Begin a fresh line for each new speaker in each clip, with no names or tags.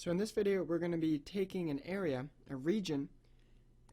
So in this video, we're going to be taking an area, a region,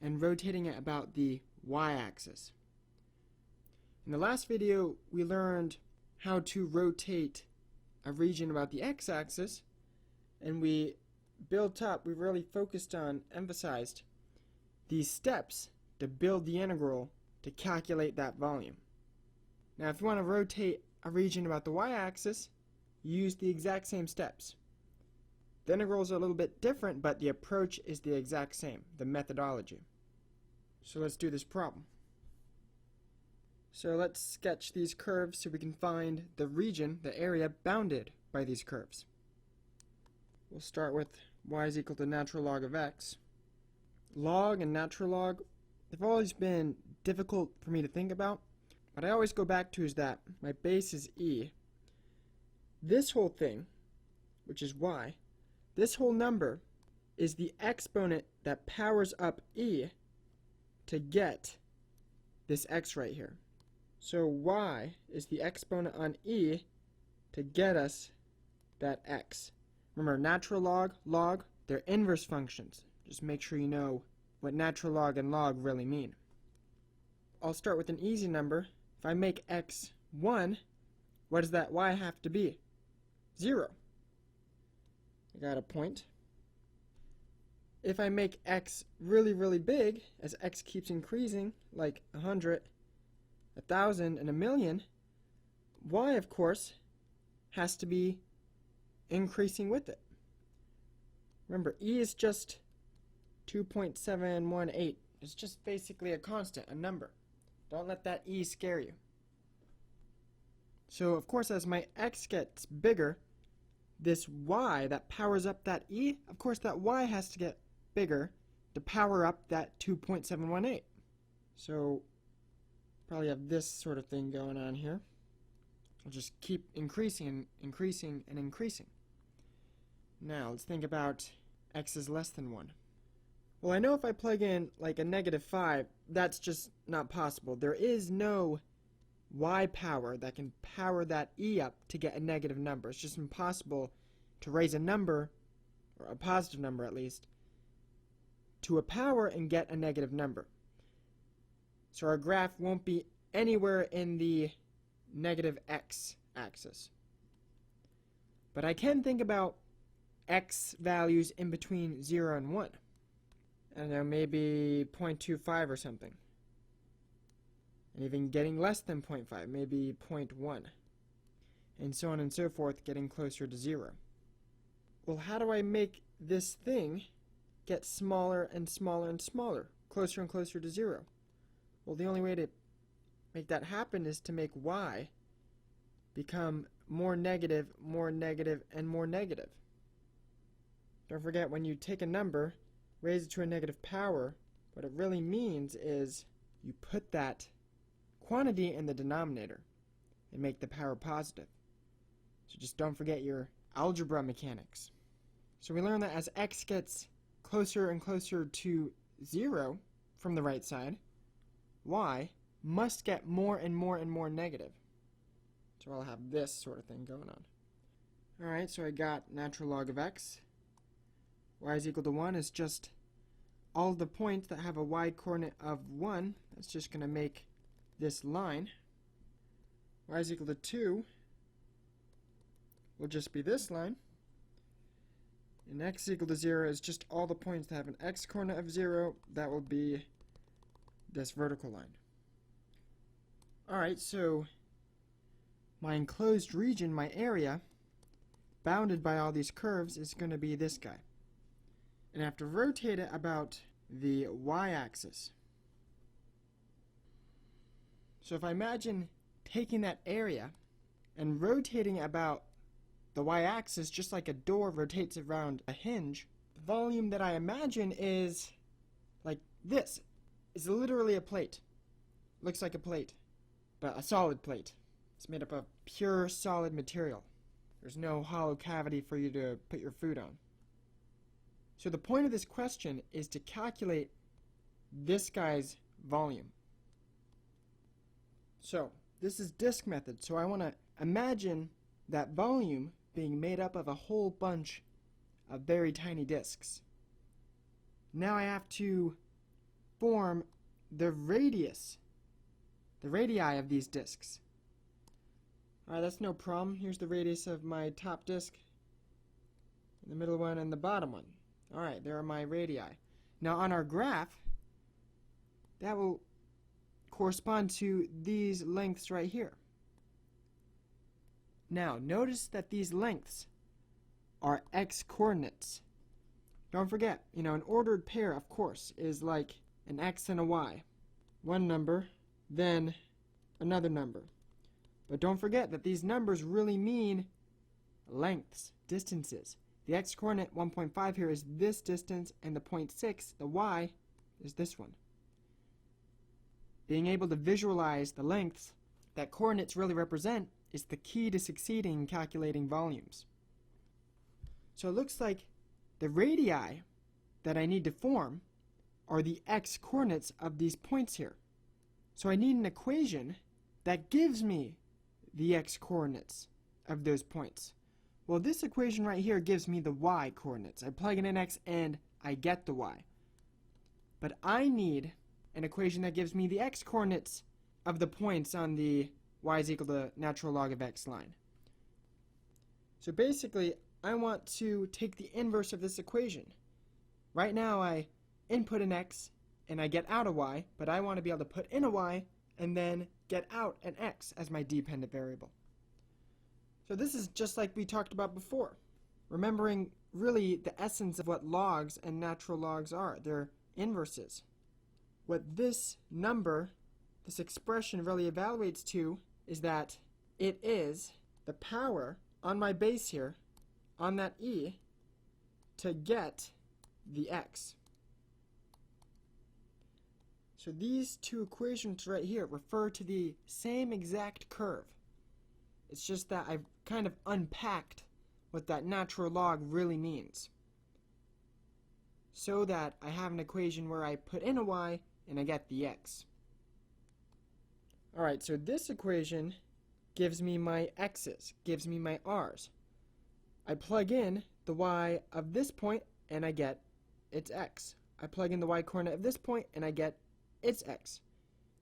and rotating it about the y-axis. In the last video, we learned how to rotate a region about the x-axis, and we really focused on, emphasized these steps to build the integral to calculate that volume. Now, if you want to rotate a region about the y-axis, you use the exact same steps. The integrals are a little bit different, but the approach is the exact same, the methodology. So let's do this problem. So let's sketch these curves so we can find the region, the area bounded by these curves. We'll start with y is equal to natural log of x. Log and natural log, they've always been difficult for me to think about. What I always go back to is that my base is e. This whole thing, which is y, this whole number is the exponent that powers up e to get this x right here. So y is the exponent on e to get us that x. Remember, natural log, log, they're inverse functions. Just make sure you know what natural log and log really mean. I'll start with an easy number. If I make x 1, what does that y have to be? 0. I got a point. If I make x really, really big, as x keeps increasing, like 100, 1,000, and 1,000,000, y, of course, has to be increasing with it. Remember, e is just 2.718. It's just basically a constant, a number. Don't let that e scare you. So, of course, as my x gets bigger, this y that powers up that e, of course that y has to get bigger to power up that 2.718. So, probably have this sort of thing going on here. I'll just keep increasing and increasing and increasing. Now, let's think about x is less than 1. Well, I know if I plug in like a -5, that's just not possible. There is no y power that can power that e up to get a negative number. It's just impossible to raise a number, or a positive number at least, to a power and get a negative number. So our graph won't be anywhere in the negative x axis. But I can think about x values in between 0 and 1. I don't know, maybe 0.25 or something. And even getting less than 0.5, maybe 0.1. And so on and so forth, getting closer to 0. Well, how do I make this thing get smaller and smaller and smaller, closer and closer to 0? Well, the only way to make that happen is to make y become more negative, and more negative. Don't forget, when you take a number, raise it to a negative power, what it really means is you put that quantity in the denominator and make the power positive. So just don't forget your algebra mechanics. So we learned that as x gets closer and closer to 0 from the right side, y must get more and more and more negative. So I'll have this sort of thing going on. Alright, so I got natural log of x. Y is equal to 1 is just all the points that have a y-coordinate of 1. That's just going to make this line. Y is equal to 2 will just be this line. And x is equal to 0 is just all the points that have an x-coordinate of 0. That will be this vertical line. Alright, so my enclosed region, my area, bounded by all these curves, is going to be this guy. And I have to rotate it about the y-axis. So if I imagine taking that area and rotating it about the y-axis just like a door rotates around a hinge, the volume that I imagine is like this. It's literally a plate. Looks like a plate, but a solid plate. It's made up of pure solid material. There's no hollow cavity for you to put your food on. So the point of this question is to calculate this guy's volume. So this is disk method, so I want to imagine that volume being made up of a whole bunch of very tiny disks. Now I have to form the radii of these disks. Alright, that's no problem. Here's the radius of my top disk, the middle one, and the bottom one. Alright, there are my radii. Now on our graph, that will correspond to these lengths right here. Now, notice that these lengths are x-coordinates. Don't forget, an ordered pair, of course, is like an x and a y. One number, then another number. But don't forget that these numbers really mean lengths, distances. The x-coordinate 1.5 here is this distance, and the 0.6, the y, is this one. Being able to visualize the lengths that coordinates really represent is the key to succeeding in calculating volumes. So it looks like the radii that I need to form are the x-coordinates of these points here. So I need an equation that gives me the x-coordinates of those points. Well, this equation right here gives me the y-coordinates. I plug in an x and I get the y. But I need an equation that gives me the x-coordinates of the points on the y is equal to natural log of x line. So basically, I want to take the inverse of this equation. Right now, I input an x and I get out a y, but I want to be able to put in a y and then get out an x as my dependent variable. So this is just like we talked about before. Remembering really the essence of what logs and natural logs are. They're inverses. What this number, this expression really evaluates to is that it is the power on my base here, on that e, to get the x. So these two equations right here refer to the same exact curve. It's just that I've kind of unpacked what that natural log really means, so that I have an equation where I put in a y and I get the x. Alright, so this equation gives me my x's, gives me my r's. I plug in the y of this point and I get its x. I plug in the y coordinate of this point and I get its x.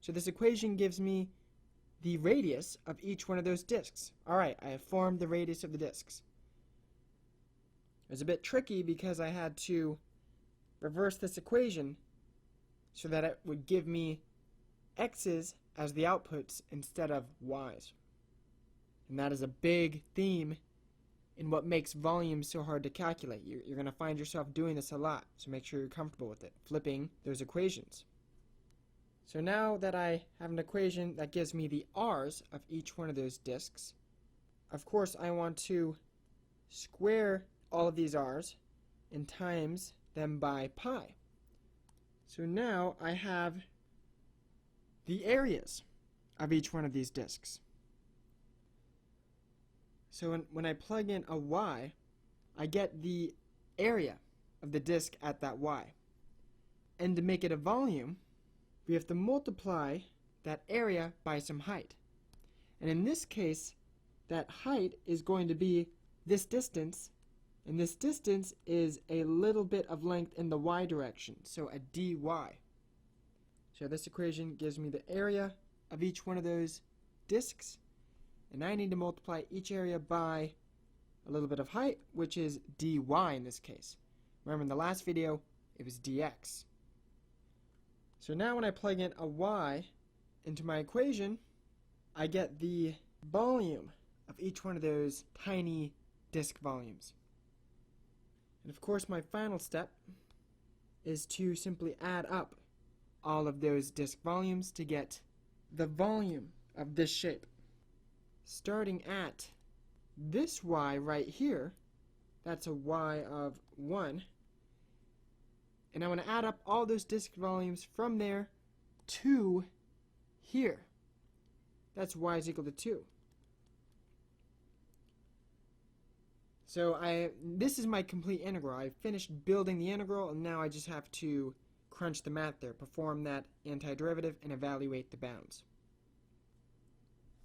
So this equation gives me the radius of each one of those disks. Alright, I have formed the radius of the disks. It was a bit tricky because I had to reverse this equation so that it would give me x's as the outputs instead of y's. And that is a big theme in what makes volumes so hard to calculate. You're going to find yourself doing this a lot, so make sure you're comfortable with it, flipping those equations. So now that I have an equation that gives me the r's of each one of those disks, of course I want to square all of these r's and times them by pi. So now I have the areas of each one of these disks. So when I plug in a y, I get the area of the disk at that y. And to make it a volume, we have to multiply that area by some height. And in this case, that height is going to be this distance, and this distance is a little bit of length in the y direction, so a dy. So this equation gives me the area of each one of those disks, and I need to multiply each area by a little bit of height, which is dy in this case. Remember in the last video, it was dx. So now when I plug in a y into my equation, I get the volume of each one of those tiny disk volumes. And of course my final step is to simply add up all of those disk volumes to get the volume of this shape. Starting at this y right here, that's a y of 1, and I want to add up all those disk volumes from there to here. That's y is equal to 2. So this is my complete integral. I finished building the integral, and now I just have to crunch the math there, perform that antiderivative, and evaluate the bounds.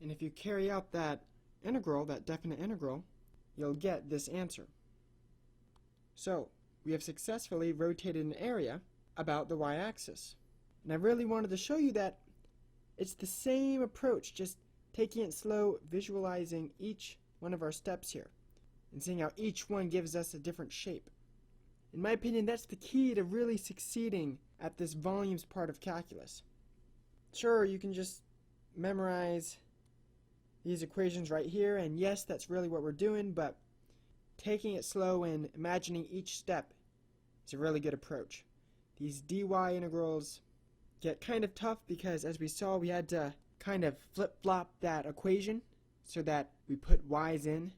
And if you carry out that integral, that definite integral, you'll get this answer. So, we have successfully rotated an area about the y-axis. And I really wanted to show you that it's the same approach, just taking it slow, visualizing each one of our steps here, and seeing how each one gives us a different shape. In my opinion, that's the key to really succeeding at this volumes part of calculus. Sure, you can just memorize these equations right here, and yes, that's really what we're doing, but taking it slow and imagining each step is a really good approach. These dy integrals get kind of tough because, as we saw, we had to kind of flip-flop that equation so that we put y's in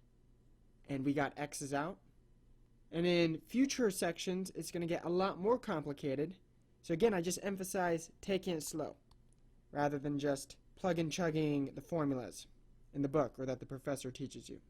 and we got x's out. And in future sections, it's going to get a lot more complicated. So again, I just emphasize taking it slow rather than just plug and chugging the formulas in the book or that the professor teaches you.